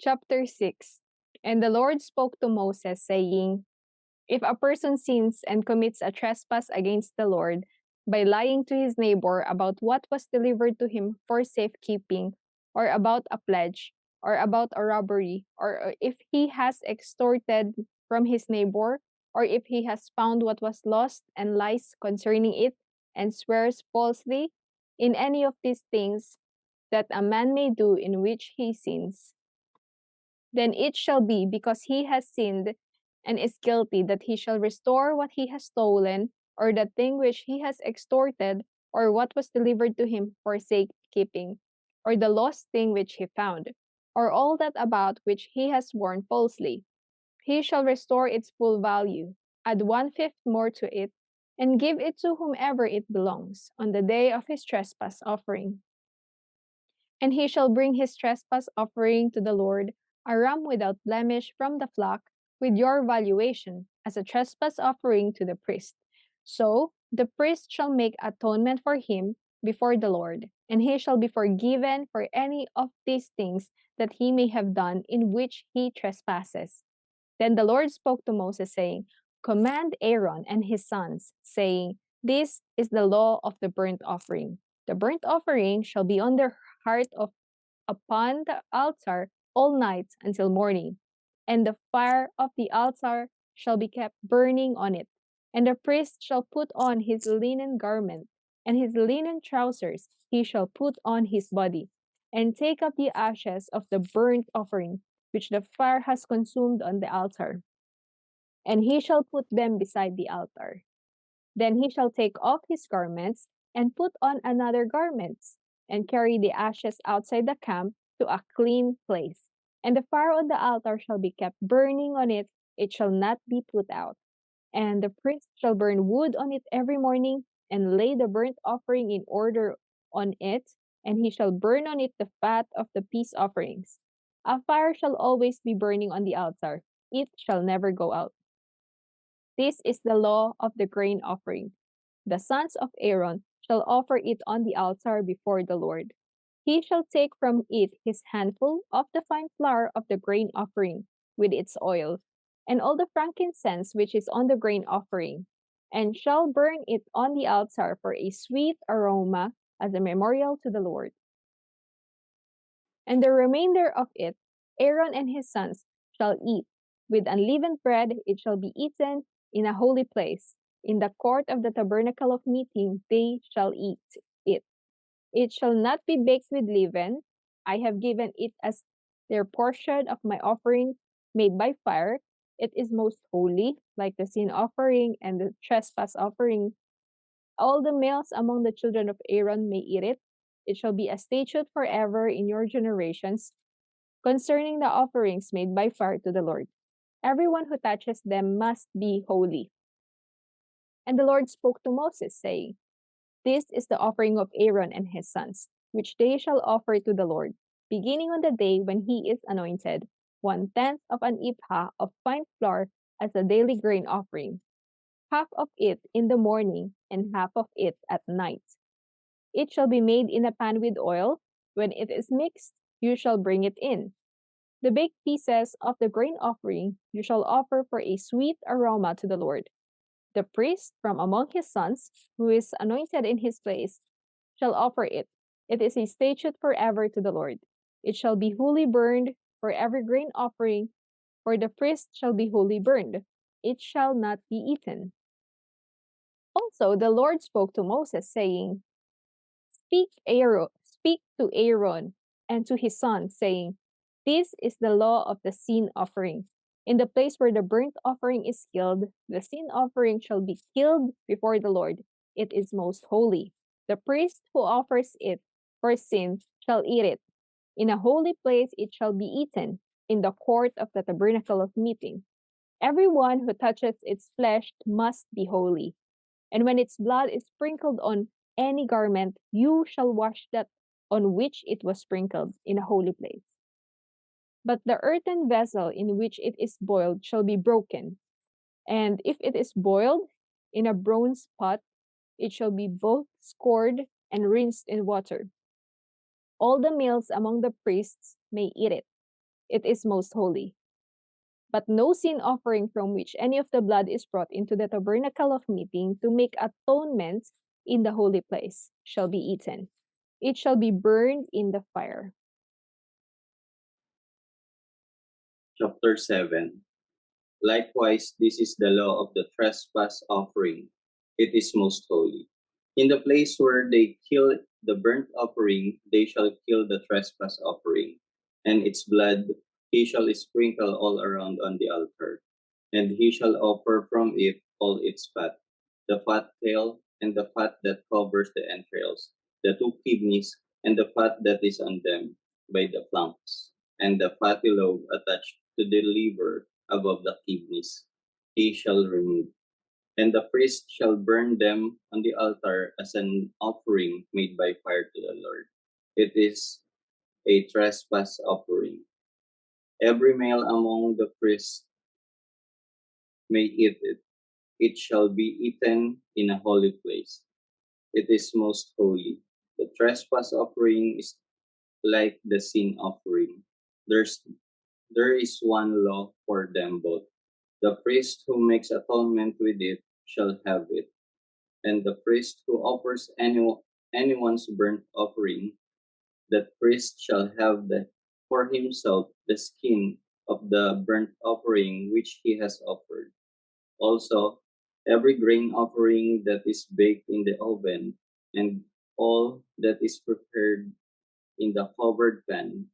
Chapter 6. And the Lord spoke to Moses, saying, If a person sins and commits a trespass against the Lord by lying to his neighbor about what was delivered to him for safekeeping, or about a pledge, or about a robbery, or if he has extorted from his neighbor, or if he has found what was lost and lies concerning it, and swears falsely, in any of these things that a man may do in which he sins, then it shall be, because he has sinned and is guilty, that he shall restore what he has stolen, or the thing which he has extorted, or what was delivered to him for safekeeping, or the lost thing which he found, or all that about which he has sworn falsely. He shall restore its full value, add 1/5 more to it, and give it to whomever it belongs on the day of his trespass offering. And he shall bring his trespass offering to the Lord, a ram without blemish from the flock, with your valuation, as a trespass offering to the priest. So the priest shall make atonement for him before the Lord, and he shall be forgiven for any of these things that he may have done in which he trespasses. Then the Lord spoke to Moses, saying, Command Aaron and his sons, saying, This is the law of the burnt offering. The burnt offering shall be on their heart upon the altar all night until morning, and the fire of the altar shall be kept burning on it. And the priest shall put on his linen garment, and his linen trousers he shall put on his body, and take up the ashes of the burnt offering which the fire has consumed on the altar, and he shall put them beside the altar. Then he shall take off his garments and put on another garments, and carry the ashes outside the camp to a clean place. And the fire on the altar shall be kept burning on it, it shall not be put out. And the priest shall burn wood on it every morning, and lay the burnt offering in order on it, and he shall burn on it the fat of the peace offerings. A fire shall always be burning on the altar, it shall never go out. This is the law of the grain offering. The sons of Aaron shall offer it on the altar before the Lord. He shall take from it his handful of the fine flour of the grain offering with its oil, and all the frankincense which is on the grain offering, and shall burn it on the altar for a sweet aroma as a memorial to the Lord. And the remainder of it Aaron and his sons shall eat. With unleavened bread it shall be eaten in a holy place. In the court of the tabernacle of meeting they shall eat it. It shall not be baked with leaven. I have given it as their portion of my offering made by fire. It is most holy, like the sin offering and the trespass offering. All the males among the children of Aaron may eat it. It shall be a statute forever in your generations concerning the offerings made by fire to the Lord. Everyone who touches them must be holy. And the Lord spoke to Moses, saying, This is the offering of Aaron and his sons, which they shall offer to the Lord, beginning on the day when he is anointed, 1/10 of an ephah of fine flour as a daily grain offering, half of it in the morning and half of it at night. It shall be made in a pan with oil. When it is mixed, you shall bring it in. The baked pieces of the grain offering you shall offer for a sweet aroma to the Lord. The priest from among his sons, who is anointed in his place, shall offer it. It is a statute forever to the Lord. It shall be wholly burned for every grain offering, for the priest shall be wholly burned. It shall not be eaten. Also, the Lord spoke to Moses, saying, Speak to Aaron and to his sons, saying, This is the law of the sin offering. In the place where the burnt offering is killed, the sin offering shall be killed before the Lord. It is most holy. The priest who offers it for sin shall eat it. In a holy place it shall be eaten, in the court of the tabernacle of meeting. Everyone who touches its flesh must be holy. And when its blood is sprinkled on any garment, you shall wash that on which it was sprinkled in a holy place. But the earthen vessel in which it is boiled shall be broken. And if it is boiled in a bronze pot, it shall be both scoured and rinsed in water. All the males among the priests may eat it. it is most holy. But no sin offering from which any of the blood is brought into the tabernacle of meeting to make atonement in the holy place shall be eaten. It shall be burned in the fire. Chapter 7. Likewise, this is the law of the trespass offering. It is most holy. In the place where they kill the burnt offering, they shall kill the trespass offering, and its blood he shall sprinkle all around on the altar. And he shall offer from it all its fat, the fat tail, and the fat that covers the entrails, the two kidneys, and the fat that is on them by the flanks, and the fatty lobe attached to the liver above the kidneys. He shall remove. And the priest shall burn them on the altar as an offering made by fire to the Lord. It is a trespass offering. Every male among the priests may eat it. It shall be eaten in a holy place. It is most holy. The trespass offering is like the sin offering. There is one law for them both. The priest who makes atonement with it shall have it, and the priest who offers anyone's burnt offering, that priest shall have for himself the skin of the burnt offering which he has offered. Also, every grain offering that is baked in the oven, and all that is prepared in the covered pan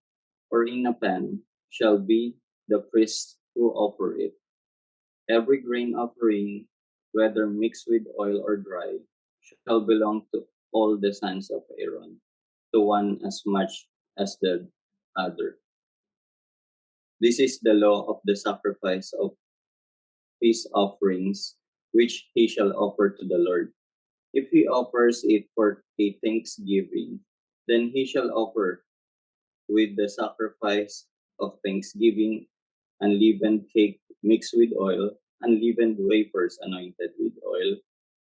or in a pan, shall be the priest who offer it. Every grain offering, whether mixed with oil or dry, shall belong to all the sons of Aaron, to one as much as the other. This is the law of the sacrifice of peace offerings, which he shall offer to the Lord. If he offers it for a thanksgiving, then he shall offer with the sacrifice of thanksgiving unleavened cake mixed with oil, unleavened wafers anointed with oil,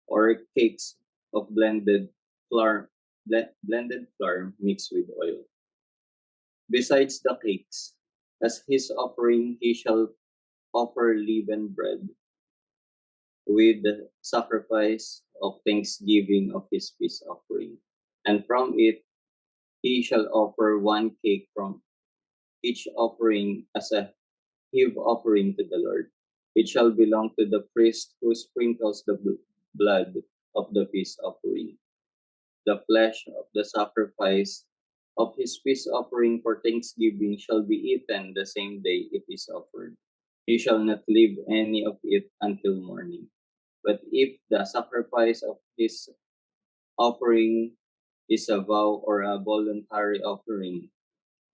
or cakes of blended flour mixed with oil. Besides the cakes, as his offering he shall offer leavened bread with the sacrifice of thanksgiving of his peace offering. And from it he shall offer one cake from each offering as a heave offering to the Lord. It shall belong to the priest who sprinkles the blood of the peace offering. The flesh of the sacrifice of his peace offering for thanksgiving shall be eaten the same day it is offered. He shall not leave any of it until morning. But if the sacrifice of his offering is a vow or a voluntary offering,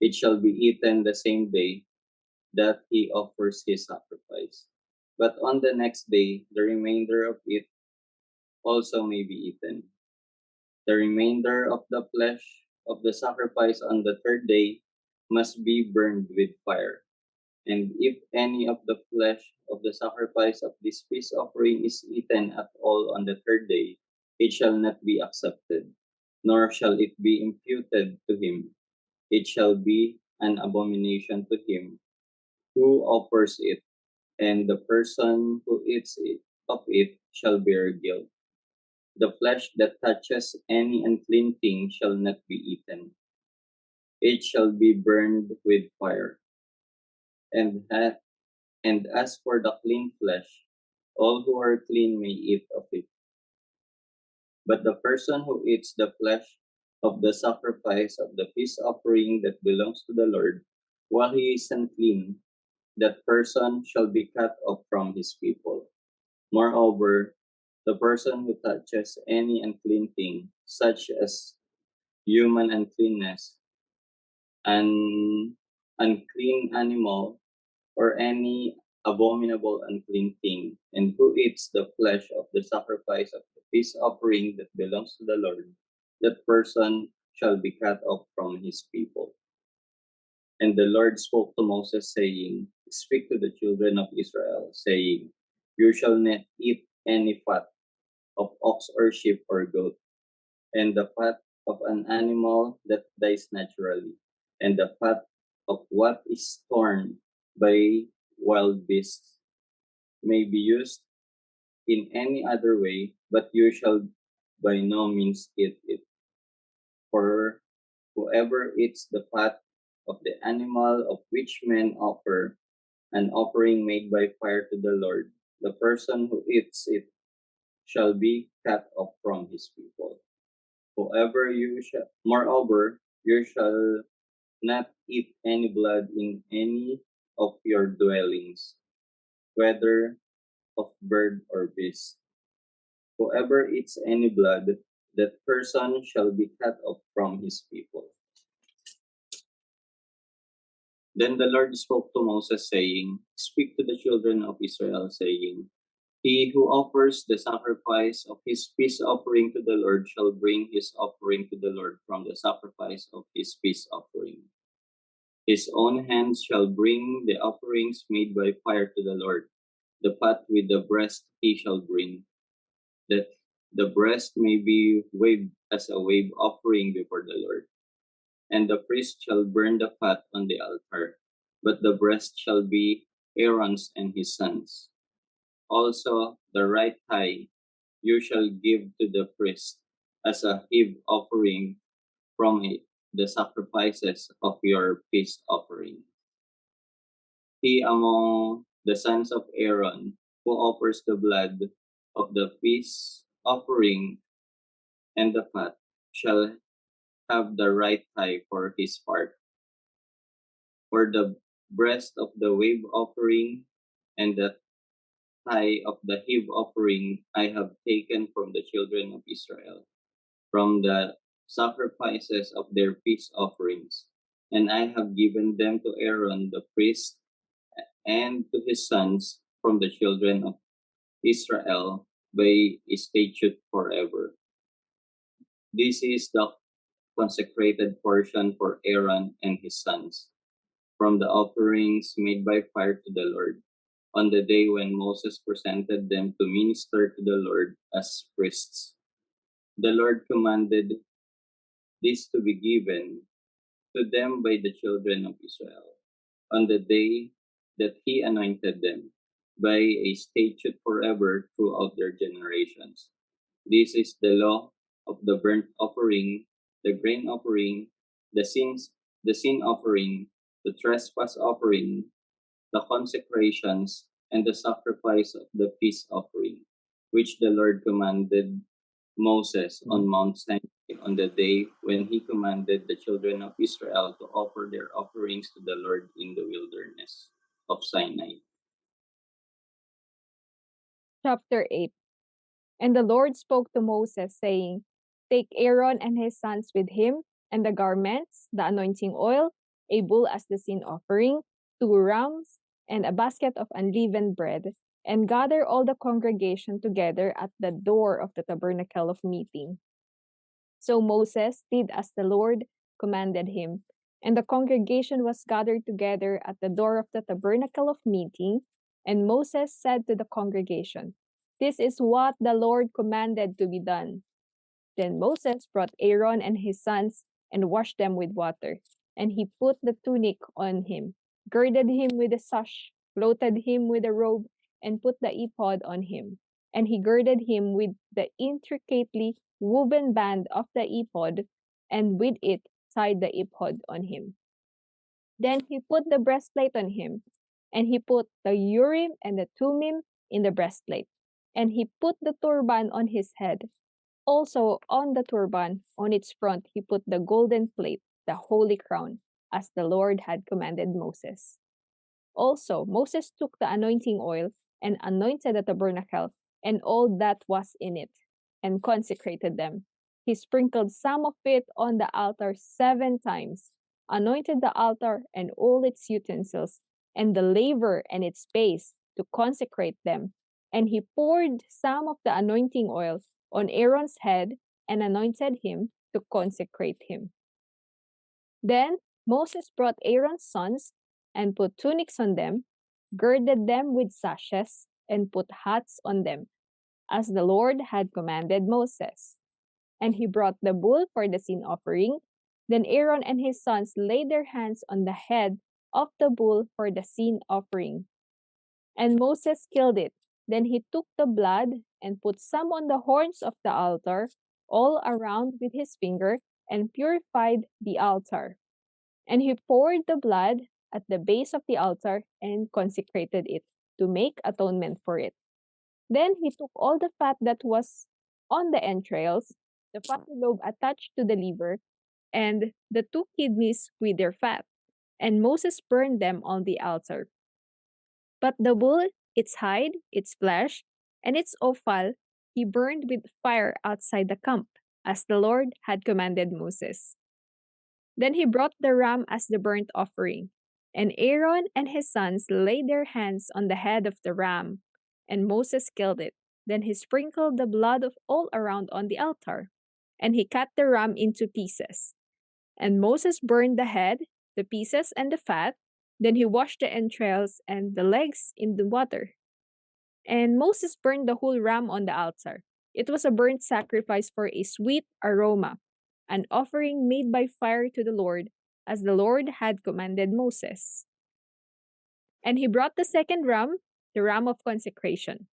it shall be eaten the same day that he offers his sacrifice. But on the next day, the remainder of it also may be eaten. The remainder of the flesh of the sacrifice on the third day must be burned with fire. And if any of the flesh of the sacrifice of this peace offering is eaten at all on the third day, it shall not be accepted, nor shall it be imputed to him. It shall be an abomination to him who offers it, and the person who eats of it shall bear guilt. The flesh that touches any unclean thing shall not be eaten. It shall be burned with fire. And, and as for the clean flesh, all who are clean may eat of it. But the person who eats the flesh of the sacrifice of the peace offering that belongs to the Lord, while he is unclean, that person shall be cut off from his people. Moreover, the person who touches any unclean thing, such as human uncleanness, an unclean animal, or any abominable unclean thing, and who eats the flesh of the sacrifice of the peace offering that belongs to the Lord, that person shall be cut off from his people. And the Lord spoke to Moses, saying, Speak to the children of Israel, saying, You shall not eat any fat of ox or sheep or goat, and the fat of an animal that dies naturally, and the fat of what is torn by wild beasts may be used in any other way, but you shall by no means eat it. For whoever eats the fat of the animal of which men offer an offering made by fire to the Lord, the person who eats it shall be cut off from his people. Moreover, you shall not eat any blood in any of your dwellings, whether of bird or beast. Whoever eats any blood, that person shall be cut off from his people. Then the Lord spoke to Moses, saying, Speak to the children of Israel, saying, He who offers the sacrifice of his peace offering to the Lord shall bring his offering to the Lord from the sacrifice of his peace offering. His own hands shall bring the offerings made by fire to the Lord. The pot with the breast he shall bring, that the breast may be waved as a wave offering before the Lord. And the priest shall burn the fat on the altar, but the breast shall be Aaron's and his sons. Also the right thigh you shall give to the priest as a heave offering from it, the sacrifices of your peace offering. He among the sons of Aaron who offers the blood of the peace offering and the fat shall have the right thigh for his part. For the breast of the wave offering and the thigh of the heave offering I have taken from the children of Israel, from the sacrifices of their peace offerings, and I have given them to Aaron the priest and to his sons from the children of Israel by a statute forever. This is the consecrated portion for Aaron and his sons, from the offerings made by fire to the Lord, on the day when Moses presented them to minister to the Lord as priests. The Lord commanded this to be given to them by the children of Israel on the day that he anointed them by a statute forever throughout their generations. This is the law of the burnt offering, the grain offering, the sin offering, the trespass offering, the consecrations, and the sacrifice of the peace offering, which the Lord commanded Moses on Mount Sinai on the day when he commanded the children of Israel to offer their offerings to the Lord in the wilderness of Sinai. Chapter 8. And the Lord spoke to Moses, saying, Take Aaron and his sons with him, and the garments, the anointing oil, a bull as the sin offering, 2 rams, and a basket of unleavened bread, and gather all the congregation together at the door of the tabernacle of meeting. So Moses did as the Lord commanded him, and the congregation was gathered together at the door of the tabernacle of meeting. And Moses said to the congregation, This is what the Lord commanded to be done. Then Moses brought Aaron and his sons and washed them with water. And he put the tunic on him, girded him with a sash, clothed him with a robe, and put the ephod on him. And he girded him with the intricately woven band of the ephod, and with it tied the ephod on him. Then he put the breastplate on him, and he put the Urim and the Thummim in the breastplate. And he put the turban on his head. Also on the turban, on its front, he put the golden plate, the holy crown, as the Lord had commanded Moses. Also, Moses took the anointing oil and anointed the tabernacle and all that was in it, and consecrated them. He sprinkled some of it on the altar 7 times, anointed the altar and all its utensils, and the laver and its base to consecrate them. And he poured some of the anointing oil on Aaron's head and anointed him to consecrate him. Then Moses brought Aaron's sons and put tunics on them, girded them with sashes, and put hats on them, as the Lord had commanded Moses. And he brought the bull for the sin offering, Then Aaron and his sons laid their hands on the head of the bull for the sin offering. And Moses killed it. Then he took the blood and put some on the horns of the altar, all around with his finger, and purified the altar. And he poured the blood at the base of the altar and consecrated it to make atonement for it. Then he took all the fat that was on the entrails, the fatty lobe attached to the liver, and the two kidneys with their fat, and Moses burned them on the altar. But the bull, its hide, its flesh, and its offal, he burned with fire outside the camp, as the Lord had commanded Moses. Then he brought the ram as the burnt offering, and Aaron and his sons laid their hands on the head of the ram, and Moses killed it. Then he sprinkled the blood of all around on the altar, and he cut the ram into pieces. And Moses burned the head, the pieces, and the fat. Then he washed the entrails and the legs in the water. And Moses burned the whole ram on the altar. It was a burnt sacrifice for a sweet aroma, an offering made by fire to the Lord, as the Lord had commanded Moses. And he brought the second ram, the ram of consecration.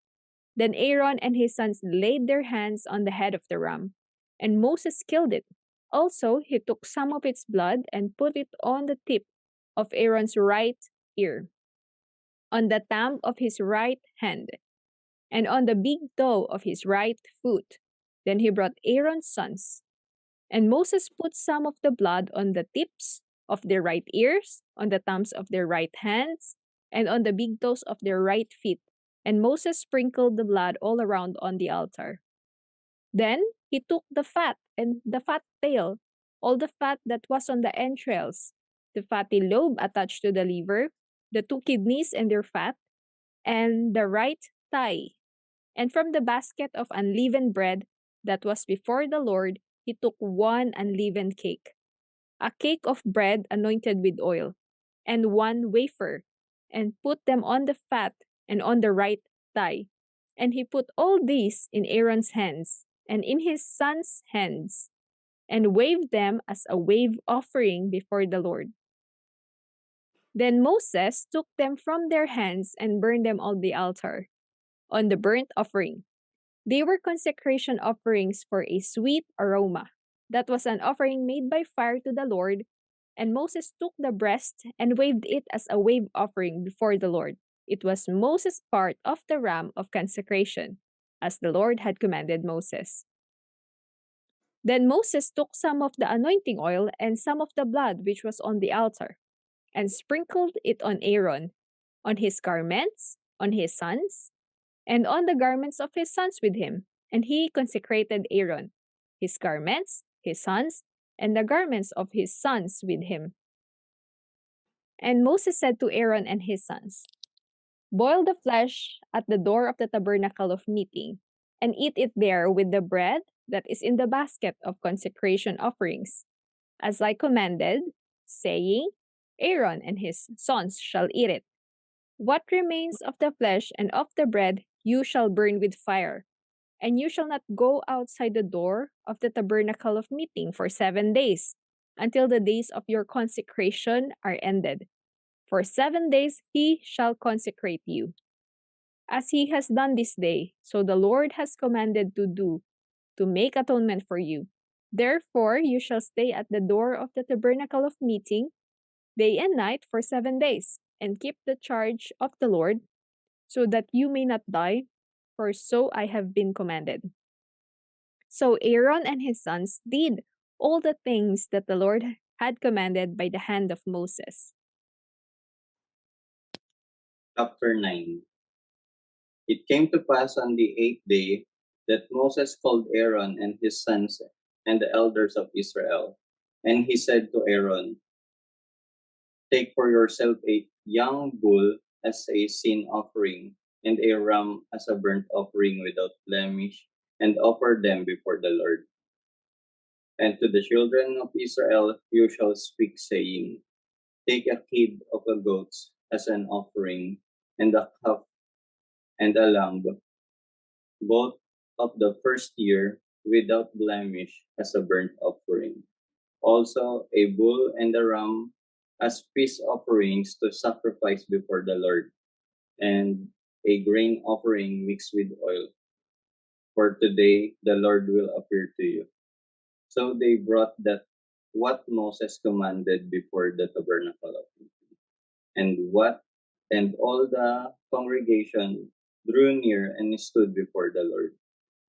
Then Aaron and his sons laid their hands on the head of the ram, and Moses killed it. Also, he took some of its blood and put it on the tip of Aaron's right ear, on the thumb of his right hand, and on the big toe of his right foot. Then he brought Aaron's sons, and Moses put some of the blood on the tips of their right ears, on the thumbs of their right hands, and on the big toes of their right feet. And Moses sprinkled the blood all around on the altar. Then he took the fat and the fat tail, all the fat that was on the entrails, the fatty lobe attached to the liver, the two kidneys and their fat, and the right thigh. And from the basket of unleavened bread that was before the Lord, he took one unleavened cake, a cake of bread anointed with oil, and one wafer, and put them on the fat and on the right thigh. And he put all these in Aaron's hands and in his sons' hands, and waved them as a wave offering before the Lord. Then Moses took them from their hands and burned them on the altar, on the burnt offering. They were consecration offerings for a sweet aroma. That was an offering made by fire to the Lord. And Moses took the breast and waved it as a wave offering before the Lord. It was Moses' part of the ram of consecration, as the Lord had commanded Moses. Then Moses took some of the anointing oil and some of the blood which was on the altar, and sprinkled it on Aaron, on his garments, on his sons, and on the garments of his sons with him. And he consecrated Aaron, his garments, his sons, and the garments of his sons with him. And Moses said to Aaron and his sons, "Boil the flesh at the door of the tabernacle of meeting, and eat it there with the bread that is in the basket of consecration offerings, as I commanded, saying, Aaron and his sons shall eat it. What remains of the flesh and of the bread you shall burn with fire, and you shall not go outside the door of the tabernacle of meeting for 7 days, until the days of your consecration are ended. For 7 days he shall consecrate you, as he has done this day, so the Lord has commanded to do, to make atonement for you. Therefore you shall stay at the door of the tabernacle of meeting, day and night for 7 days, and keep the charge of the Lord, so that you may not die, for so I have been commanded." So Aaron and his sons did all the things that the Lord had commanded by the hand of Moses. Chapter 9. It came to pass on the 8th day that Moses called Aaron and his sons and the elders of Israel. And he said to Aaron, "Take for yourself a young bull as a sin offering, and a ram as a burnt offering without blemish, and offer them before the Lord. And to the children of Israel you shall speak, saying, Take a kid of a goat as an offering, and a calf and a lamb, both of the first year, without blemish, as a burnt offering. Also a bull and a ram as peace offerings to sacrifice before the Lord, and a grain offering mixed with oil. For today the Lord will appear to you. So they brought that what Moses commanded before the tabernacle of meeting, and what and all the congregation drew near and stood before the Lord.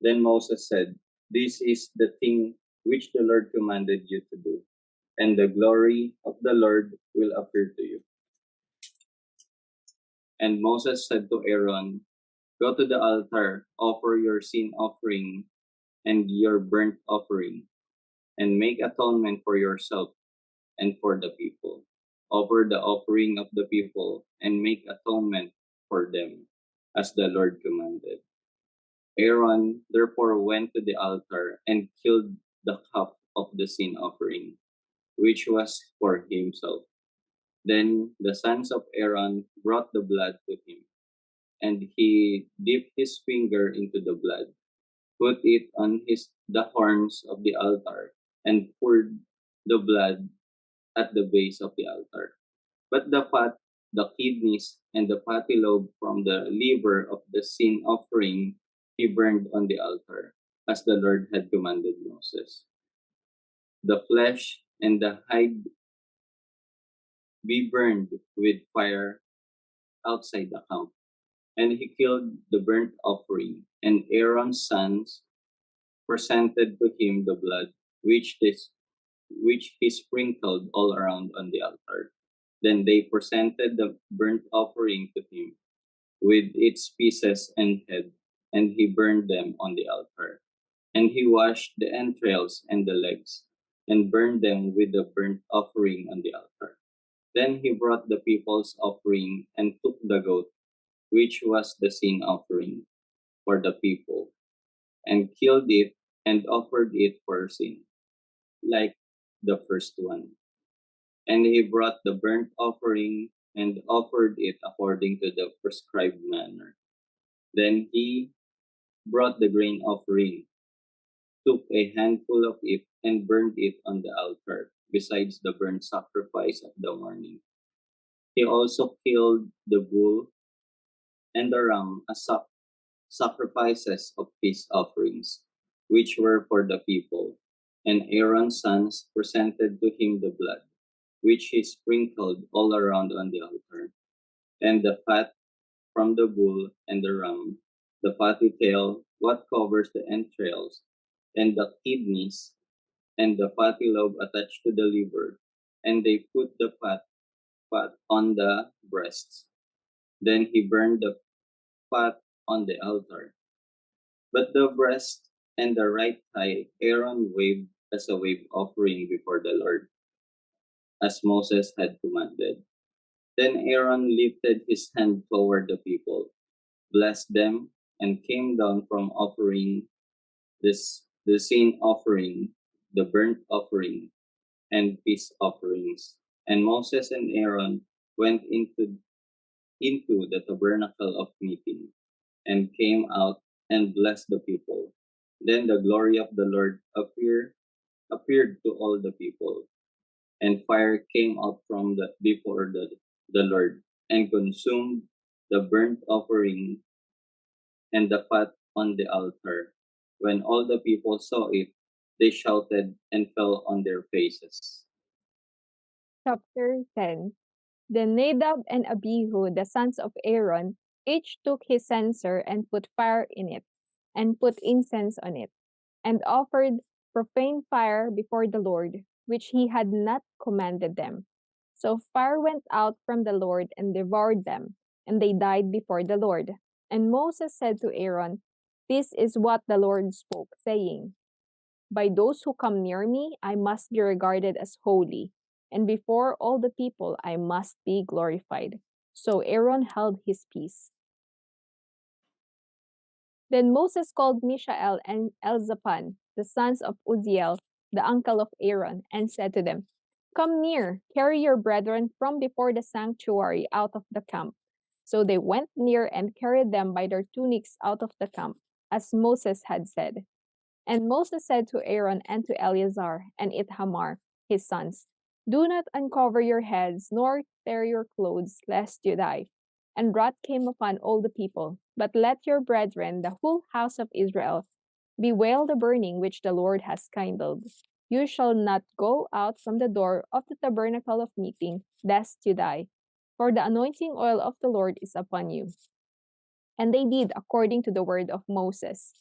Then Moses said, "This is the thing which the Lord commanded you to do, and the glory of the Lord will appear to you." And Moses said to Aaron, "Go to the altar, offer your sin offering and your burnt offering, and make atonement for yourself and for the people. Offer the offering of the people and make atonement for them, as the Lord commanded." Aaron therefore went to the altar and killed the calf of the sin offering, which was for himself. Then the sons of Aaron brought the blood to him, and he dipped his finger into the blood, put it on the horns of the altar, and poured the blood at the base of the altar. But the fat, the kidneys, and the fatty lobe from the liver of the sin offering he burned on the altar, as the Lord had commanded Moses. The flesh and the hide be burned with fire outside the camp. And he killed the burnt offering, and Aaron's sons presented to him the blood which he sprinkled all around on the altar. Then they presented the burnt offering to him with its pieces and head, and he burned them on the altar. And he washed the entrails and the legs, and burned them with the burnt offering on the altar. Then he brought the people's offering and took the goat, which was the sin offering for the people, and killed it and offered it for sin, like the first one. And he brought the burnt offering and offered it according to the prescribed manner. Then he brought the grain offering, took a handful of it, and burned it on the altar, besides the burnt sacrifice of the morning. He also killed the bull and the ram as sacrifices of peace offerings, which were for the people. And Aaron's sons presented to him the blood, which he sprinkled all around on the altar, and the fat from the bull and the ram, the fatty tail, what covers the entrails, and the kidneys, and the fatty lobe attached to the liver, and they put the fat on the breasts. Then he burned the fat on the altar. But the breast and the right thigh Aaron waved as a wave offering before the Lord, as Moses had commanded. Then Aaron lifted his hand toward the people, blessed them, and came down from offering the sin offering, the burnt offering, and peace offerings. And Moses and Aaron went into the tabernacle of meeting, and came out and blessed the people. Then the glory of the Lord appeared to all the people, and fire came out from before the Lord, and consumed the burnt offering and the fat on the altar. When all the people saw it, they shouted and fell on their faces. Chapter 10. Then Nadab and Abihu, the sons of Aaron, each took his censer and put fire in it, and put incense on it, and offered profane fire before the Lord, which he had not commanded them. So fire went out from the Lord and devoured them, and they died before the Lord. And Moses said to Aaron, "This is what the Lord spoke, saying, by those who come near me, I must be regarded as holy, and before all the people, I must be glorified." So Aaron held his peace. Then Moses called Mishael and Elzaphan, the sons of Uzziel, the uncle of Aaron, and said to them, "Come near, carry your brethren from before the sanctuary out of the camp." So they went near and carried them by their tunics out of the camp, as Moses had said. And Moses said to Aaron and to Eleazar and Ithamar, his sons, "Do not uncover your heads, nor tear your clothes, lest you die." And wrath came upon all the people. But let your brethren, the whole house of Israel, bewail the burning which the Lord has kindled. You shall not go out from the door of the tabernacle of meeting, lest you die. For the anointing oil of the Lord is upon you. And they did according to the word of Moses.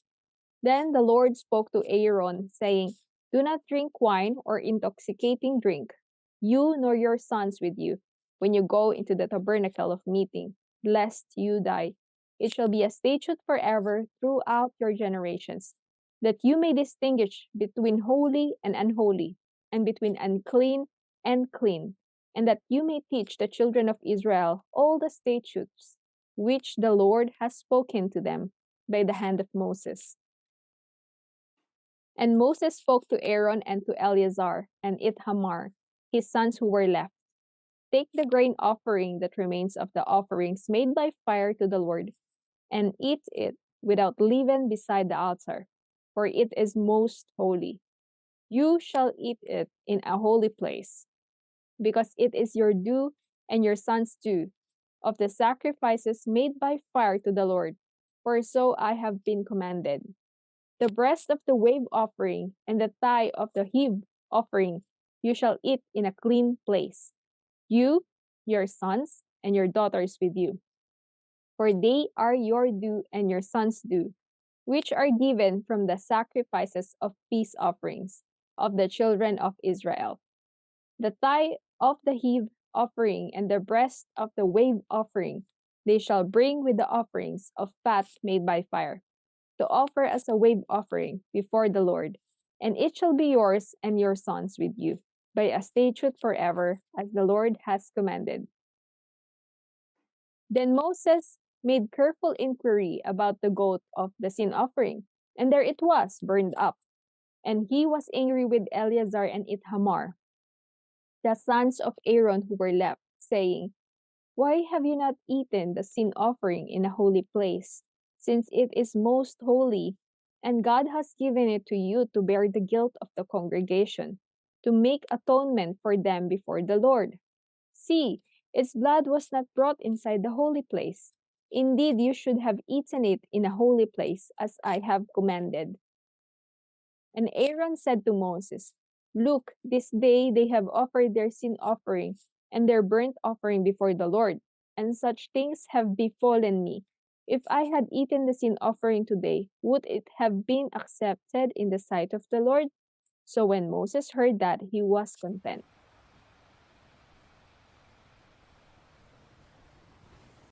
Then the Lord spoke to Aaron, saying, "Do not drink wine or intoxicating drink, you nor your sons with you, when you go into the tabernacle of meeting, lest you die. It shall be a statute forever throughout your generations, that you may distinguish between holy and unholy, and between unclean and clean, and that you may teach the children of Israel all the statutes which the Lord has spoken to them by the hand of Moses." And Moses spoke to Aaron and to Eleazar and Ithamar, his sons who were left. "Take the grain offering that remains of the offerings made by fire to the Lord, and eat it without leaven beside the altar, for it is most holy. You shall eat it in a holy place, because it is your due and your sons' due of the sacrifices made by fire to the Lord, for so I have been commanded. The breast of the wave offering and the thigh of the heave offering you shall eat in a clean place, you, your sons, and your daughters with you. For they are your due and your sons' due, which are given from the sacrifices of peace offerings of the children of Israel. The thigh of the heave offering and the breast of the wave offering they shall bring with the offerings of fat made by fire, to offer as a wave offering before the Lord, and it shall be yours and your sons with you, by a statute forever, as the Lord has commanded. Then Moses made careful inquiry about the goat of the sin offering, and there it was, burned up. And he was angry with Eleazar and Ithamar, the sons of Aaron who were left, saying, "Why have you not eaten the sin offering in a holy place, since it is most holy, and God has given it to you to bear the guilt of the congregation, to make atonement for them before the Lord? See, its blood was not brought inside the holy place. Indeed, you should have eaten it in a holy place, as I have commanded." And Aaron said to Moses, "Look, this day they have offered their sin offering and their burnt offering before the Lord, and such things have befallen me. If I had eaten the sin offering today, would it have been accepted in the sight of the Lord?" So when Moses heard that, he was content.